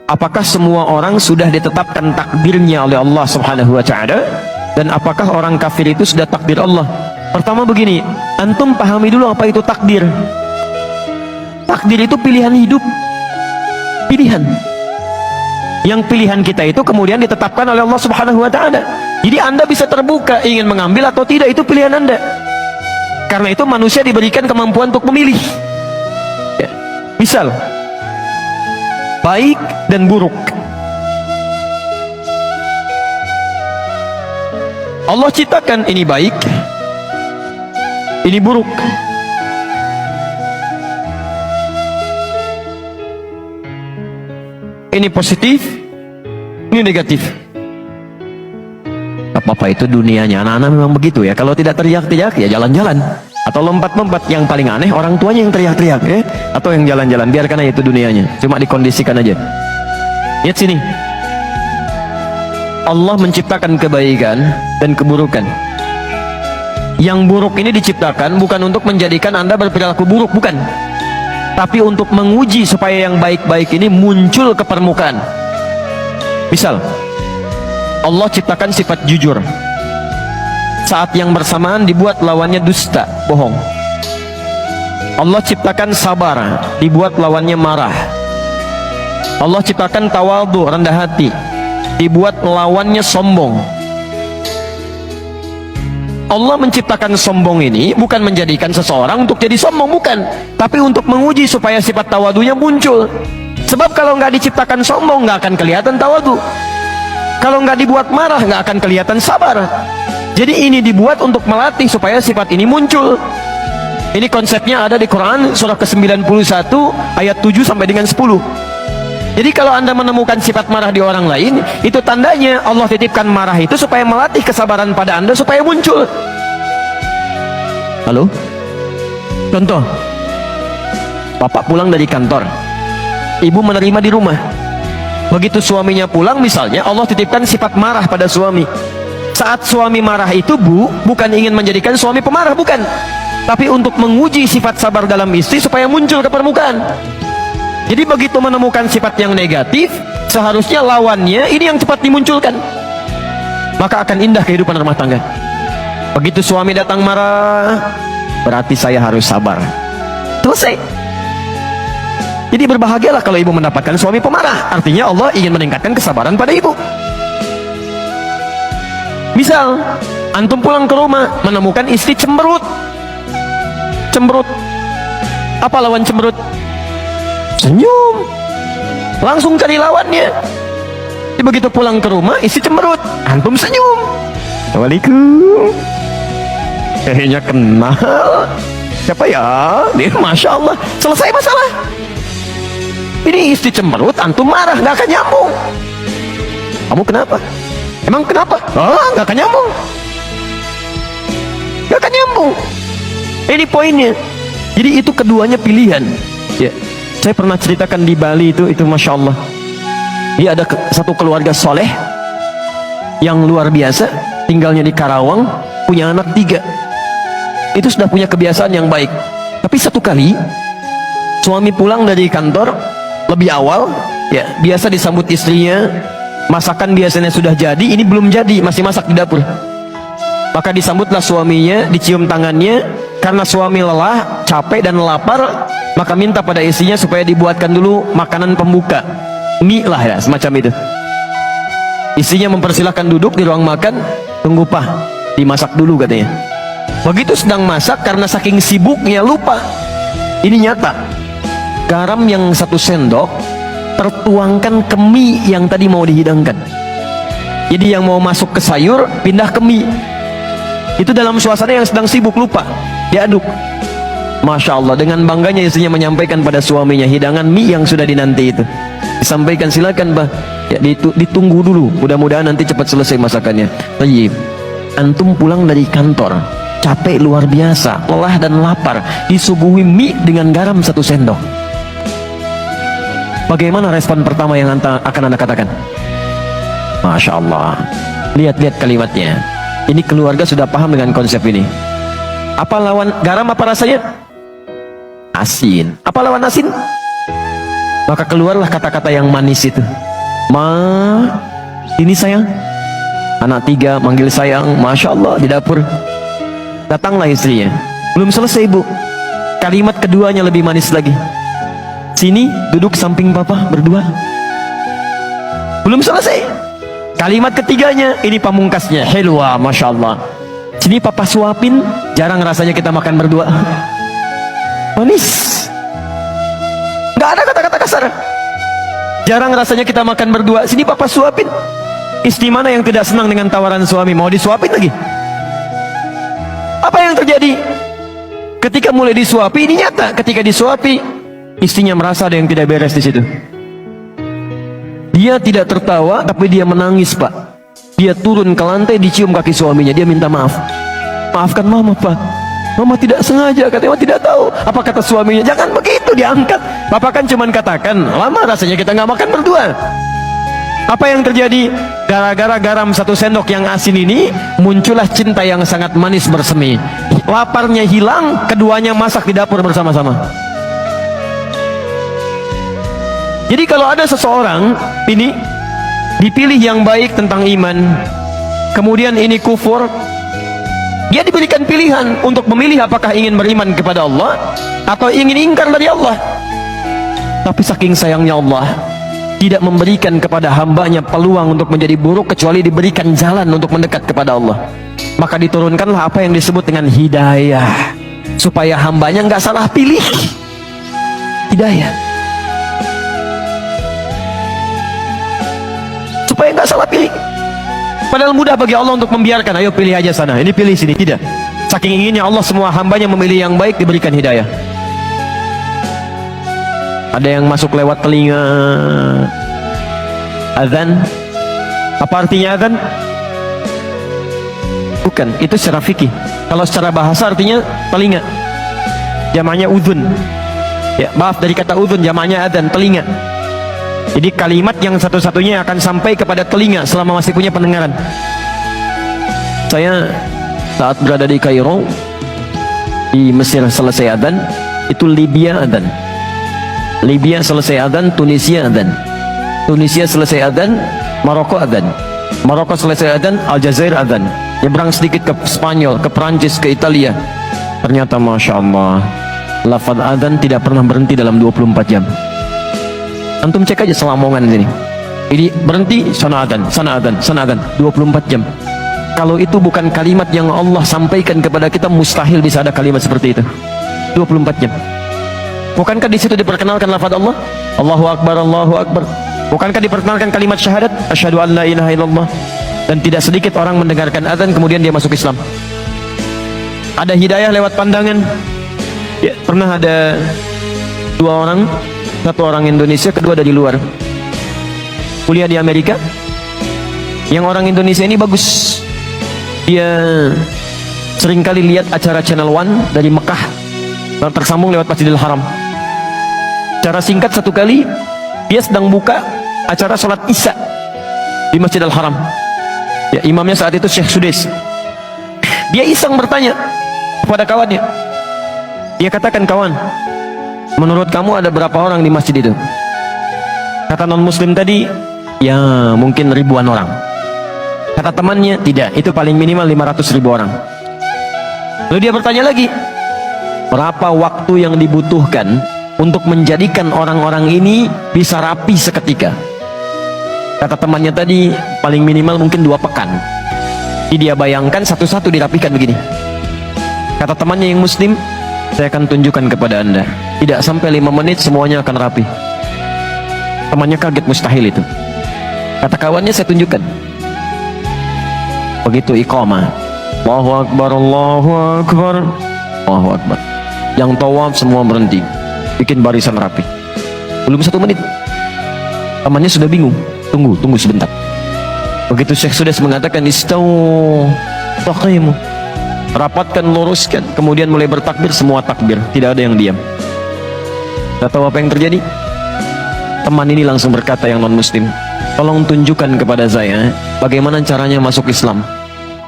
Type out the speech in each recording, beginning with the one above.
apakah semua orang sudah ditetapkan takdirnya oleh Allah Subhanahu wa taala, dan apakah orang kafir itu sudah takdir Allah? Pertama begini, antum pahami dulu apa itu takdir. Takdir itu pilihan hidup. Pilihan. Yang pilihan kita itu kemudian ditetapkan oleh Allah Subhanahu wa taala. Jadi Anda bisa terbuka ingin mengambil atau tidak, itu pilihan Anda. Karena itu manusia diberikan kemampuan untuk memilih. Ya. Misal, baik dan buruk. Allah ciptakan ini baik, ini buruk. Ini positif, ini negatif. Apa-apa itu dunianya, anak-anak memang begitu ya. Kalau tidak teriak-teriak ya jalan-jalan, atau lompat-lompat. Yang paling aneh orang tuanya yang teriak-teriak ya, atau yang jalan-jalan. Biarkan aja itu dunianya, cuma dikondisikan aja. Lihat sini, Allah menciptakan kebaikan dan keburukan. Yang buruk ini diciptakan bukan untuk menjadikan Anda berperilaku buruk, bukan, tapi untuk menguji supaya yang baik-baik ini muncul ke permukaan. Misal, Allah ciptakan sifat jujur, saat yang bersamaan dibuat lawannya dusta, bohong. Allah ciptakan sabar, dibuat lawannya marah. Allah ciptakan tawadhu, rendah hati, dibuat lawannya sombong. Allah menciptakan sombong ini bukan menjadikan seseorang untuk jadi sombong, bukan, tapi untuk menguji supaya sifat tawadhunya muncul. Sebab kalau nggak diciptakan sombong, nggak akan kelihatan tawadhu. Kalau nggak dibuat marah, nggak akan kelihatan sabar. Jadi ini dibuat untuk melatih supaya sifat ini muncul. Ini konsepnya ada di Quran surah ke-91 ayat 7 sampai dengan 10. Jadi kalau Anda menemukan sifat marah di orang lain, itu tandanya Allah titipkan marah itu supaya melatih kesabaran pada Anda supaya muncul. Halo? Contoh, bapak pulang dari kantor, ibu menerima di rumah. Begitu suaminya pulang misalnya, Allah titipkan sifat marah pada suami. Saat suami marah itu, bukan ingin menjadikan suami pemarah, bukan, tapi untuk menguji sifat sabar dalam istri supaya muncul ke permukaan. Jadi begitu menemukan sifat yang negatif, seharusnya lawannya ini yang cepat dimunculkan, maka akan indah kehidupan rumah tangga. Begitu suami datang marah, berarti saya harus sabar. Selesai. Jadi berbahagialah kalau ibu mendapatkan suami pemarah. Artinya Allah ingin meningkatkan kesabaran pada ibu. Misal, antum pulang ke rumah menemukan istri cemberut. Cemberut. Apa lawan cemberut? Senyum. Langsung cari lawannya. Jadi begitu pulang ke rumah, istri cemberut, antum senyum. Assalamualaikum. Kayaknya kenal. Siapa ya? Dia, Masya Allah. Selesai masalah. Ini istri cemberut, antum marah, nggak akan nyambung. Kamu kenapa? Emang kenapa? Nggak akan nyambung. Nggak akan nyambung. Ini poinnya. Jadi itu keduanya pilihan. Ya. Saya pernah ceritakan di Bali itu Masya Allah. Dia ada satu keluarga soleh yang luar biasa, tinggalnya di Karawang, punya anak 3. Itu sudah punya kebiasaan yang baik. Tapi satu kali suami pulang dari kantor lebih awal, ya biasa disambut istrinya. Masakan biasanya sudah jadi, ini belum jadi, masih masak di dapur. Maka disambutlah suaminya, dicium tangannya. Karena suami lelah, capek dan lapar, maka minta pada istrinya supaya dibuatkan dulu makanan pembuka, mie lah ya, semacam itu. Istrinya mempersilahkan duduk di ruang makan, tunggu pak, dimasak dulu katanya. Begitu sedang masak, karena saking sibuknya lupa. Ini nyata, garam yang 1 sendok tertuangkan ke mie yang tadi mau dihidangkan. Jadi yang mau masuk ke sayur pindah ke mie. Itu dalam suasana yang sedang sibuk, lupa, diaduk. Masya Allah, dengan bangganya istrinya menyampaikan pada suaminya hidangan mie yang sudah dinanti itu. Disampaikan, silakan bah, ya, ditunggu dulu, mudah-mudahan nanti cepat selesai masakannya. Tayyib, antum pulang dari kantor, capek luar biasa, lelah dan lapar, disuguhi mie dengan garam 1 sendok. Bagaimana respon pertama yang akan Anda katakan? Masya Allah. Lihat-lihat kalimatnya. Ini keluarga sudah paham dengan konsep ini. Apa lawan garam, apa rasanya? Asin. Apa lawan asin? Maka keluarlah kata-kata yang manis itu. Ma, ini sayang. Anak 3 manggil sayang, Masya Allah, di dapur. Datanglah istrinya. Belum selesai, Bu. Kalimat keduanya lebih manis lagi. Sini, duduk samping papa berdua. Belum selesai. Kalimat ketiganya, ini pamungkasnya. Helwa, Masya Allah. Sini papa suapin. Jarang rasanya kita makan berdua. Manis. Gak ada kata-kata kasar. Jarang rasanya kita makan berdua. Sini papa suapin. Istri mana yang tidak senang dengan tawaran suami? Mau disuapin lagi? Apa yang terjadi? Ketika mulai disuapi, ini nyata. Ketika disuapi, istrinya merasa ada yang tidak beres di situ. Dia tidak tertawa, tapi dia menangis, Pak. Dia turun ke lantai, dicium kaki suaminya. Dia minta maaf. Maafkan mama, Pak. Mama tidak sengaja, katanya tidak tahu. Apa kata suaminya? Jangan begitu, diangkat. Papa kan cuman katakan, lama rasanya kita nggak makan berdua. Apa yang terjadi? Gara-gara garam 1 sendok yang asin ini, muncullah cinta yang sangat manis bersemi. Laparnya hilang, keduanya masak di dapur bersama-sama. Jadi kalau ada seseorang ini dipilih yang baik tentang iman, kemudian ini kufur, dia diberikan pilihan untuk memilih apakah ingin beriman kepada Allah atau ingin ingkar dari Allah. Tapi saking sayangnya Allah tidak memberikan kepada hambanya peluang untuk menjadi buruk, kecuali diberikan jalan untuk mendekat kepada Allah. Maka diturunkanlah apa yang disebut dengan hidayah, supaya hambanya nggak salah pilih. Hidayah supaya nggak salah pilih. Padahal mudah bagi Allah untuk membiarkan, ayo pilih aja sana, ini pilih sini. Tidak. Saking inginnya Allah semua hambanya memilih yang baik, diberikan hidayah. Ada yang masuk lewat telinga. Azan. Apa artinya azan? Bukan, itu secara fikih. Kalau secara bahasa artinya telinga. Jamaknya udhun. Ya, maaf, dari kata udhun, jamaknya azan, telinga. Jadi kalimat yang satu-satunya akan sampai kepada telinga selama masih punya pendengaran. Saya saat berada di Kairo, di Mesir selesai adzan, itu Libya adzan. Libya selesai adzan, Tunisia adzan. Tunisia selesai adzan, Maroko adzan. Maroko selesai adzan, Aljazair adzan. Nyebrang sedikit ke Spanyol, ke Perancis, ke Italia. Ternyata Masya Allah, lafaz adzan tidak pernah berhenti dalam 24 jam. Antum cek aja Selamongan sini. Ini berhenti, sana adzan, sana adzan, sana adzan, 24 jam. Kalau itu bukan kalimat yang Allah sampaikan kepada kita, mustahil bisa ada kalimat seperti itu. 24 jam. Bukankah di situ diperkenalkan lafaz Allah? Allahu Akbar, Allahu Akbar. Bukankah diperkenalkan kalimat syahadat? Asyhadu an la ilaha illallah. Dan tidak sedikit orang mendengarkan adzan kemudian dia masuk Islam. Ada hidayah lewat pandangan. Ya, pernah ada 2 orang, 1 orang Indonesia, kedua dari luar, kuliah di Amerika. Yang orang Indonesia ini bagus. Dia seringkali lihat acara Channel One dari Mekah, tersambung lewat Masjidil Haram. Cara singkat, 1 kali dia sedang buka acara sholat Isya di Masjidil Haram. Ya, imamnya saat itu Syekh Sudais. Dia iseng bertanya kepada kawannya. Dia katakan, kawan, menurut kamu ada berapa orang di masjid itu? Kata non-muslim tadi, ya mungkin ribuan orang. Kata temannya, tidak, itu paling minimal 500.000 orang. Lalu dia bertanya lagi, berapa waktu yang dibutuhkan untuk menjadikan orang-orang ini bisa rapi seketika? Kata temannya tadi, paling minimal mungkin 2 pekan. Jadi dia bayangkan satu-satu dirapikan begini. Kata temannya yang muslim, saya akan tunjukkan kepada anda, tidak sampai 5 menit semuanya akan rapi. Temannya kaget, mustahil itu. Kata kawannya, saya tunjukkan. Begitu iqamah, Allahu Akbar, Allahu Akbar, Allahu Akbar, yang tawaf semua berhenti, bikin barisan rapi. Belum 1 menit, temannya sudah bingung. Tunggu sebentar. Begitu Syekh Sudais mengatakan istawu taqimu, rapatkan, luruskan, kemudian mulai bertakbir, semua takbir, tidak ada yang diam. Tidak tahu apa yang terjadi. Teman ini langsung berkata, yang non muslim, tolong tunjukkan kepada saya bagaimana caranya masuk Islam,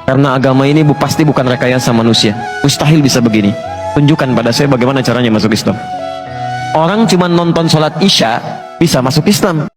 karena agama ini pasti bukan rekayasa manusia, mustahil bisa begini. Tunjukkan pada saya bagaimana caranya masuk Islam. Orang cuma nonton sholat Isya bisa masuk Islam.